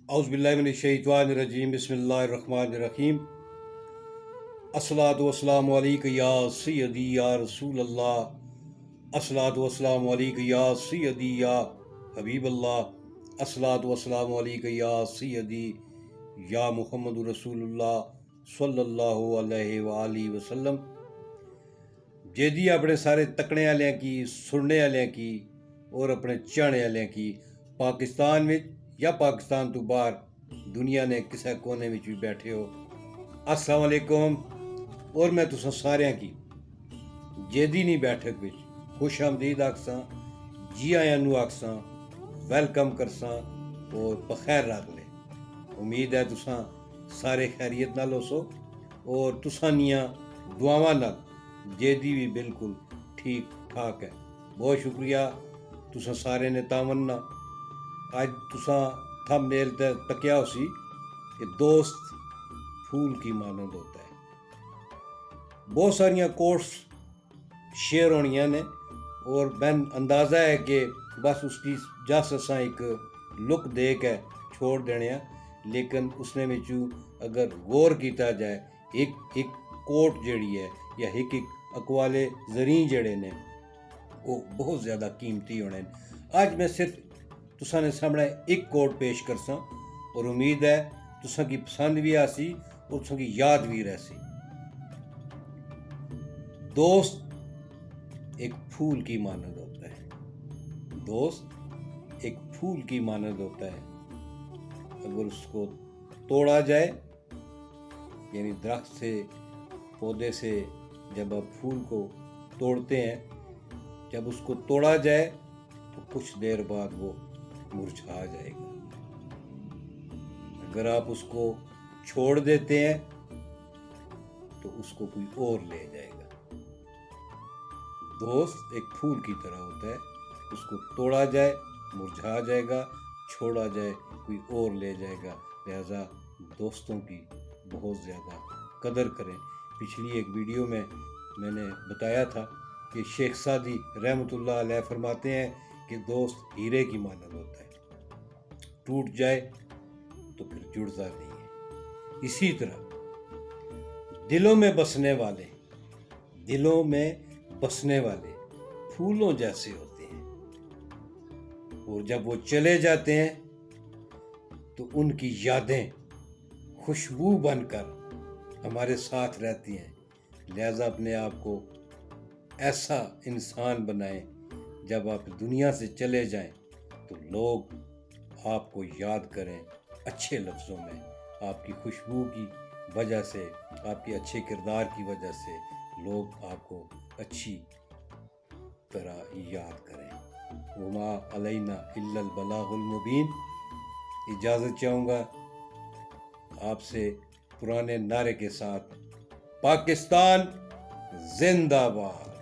औज़ु बिल्लाहि मिनश्शैतानिर्रजीम बिस्मिल्लाहिर्रहमानिर्रहीम। अस्सलातु वस्सलामु अलैका या सय्यदी या रसूल अल्लाह, अस्सलातु वस्सलामु अलैका या सय्यदी या हबीब अल्लाह, अस्सलातु वस्सलामु अलैका या सय्यदी या मुहम्मदुर रसूलुल्लाह सल्लल्लाहु अलैहि वालैहि वसल्लम। जेदी अपने सारे तकने आह्लें की, सुनने आह्लें की और अपने चाहने आह्लें की पाकिस्तान में या पाकिस्तान तो बाहर दुनिया ने किसी कोने में भी बैठे हो, अस्सलाम वालेकुम। और मैं तुसां सारियां की जेदी नी बैठक विच खुश आमदीद आखसां, जी आयां नू आखसां, वेलकम करसां और बखैर रख ले। उम्मीद है तुसां सारे खैरियत नाल होसो और तुसां दियां दुआवां नाल जेदी भी बिल्कुल ठीक ठाक है। बहुत शुक्रिया तुसां सारे ने तामन्ना। अज तुसां थंबनेल ते तकिया उसी कि दोस्त फूल की मानंद होता है। बहुत सारियां कोट्स शेयर होनियां ने और मैन अंदाज़ा है कि बस उसकी जस असां एक लुक दे के छोड़ देने आ, लेकिन उसने विचू अगर गौर किया जाए एक एक कोट जड़ी है या एक अकवाले ज़रीं जड़े ने वो बहुत ज़्यादा कीमती होने। अज मैं सिर्फ तुसां ने सामने एक कोट पेश करसां और उम्मीद है तुसां की पसंद भी आसी और तुसां की याद भी रहसी। दोस्त एक फूल की मानंद होता है। दोस्त एक फूल की मानंद होता है। अगर उसको तोड़ा जाए, यानी दरख्त से, पौधे से जब आप फूल को तोड़ते हैं, जब उसको तोड़ा जाए तो कुछ देर बाद वो मुरझा जाएगा। अगर आप उसको छोड़ देते हैं तो उसको कोई और ले जाएगा। दोस्त एक फूल की तरह होता है, उसको तोड़ा जाए मुरझा जाएगा, छोड़ा जाए कोई और ले जाएगा। लिहाजा दोस्तों की बहुत ज़्यादा कदर करें। पिछली एक वीडियो में मैंने बताया था कि शेख सादी रहमतुल्लाह अलैह फरमाते हैं कि दोस्त हीरे की मानंद होता है, टूट जाए तो फिर जुड़ता नहीं है। इसी तरह दिलों में बसने वाले फूलों जैसे होते हैं और जब वो चले जाते हैं तो उनकी यादें खुशबू बनकर हमारे साथ रहती हैं। लिहाजा अपने आप को ऐसा इंसान बनाएं, जब आप दुनिया से चले जाएं तो लोग आपको याद करें अच्छे लफ्ज़ों में, आपकी खुशबू की वजह से, आपके अच्छे किरदार की वजह से लोग आपको अच्छी तरह याद करें। वमा अलैना इल्लल बलागुल मुबीन। इजाज़त चाहूँगा आपसे पुराने नारे के साथ, पाकिस्तान जिंदाबाद।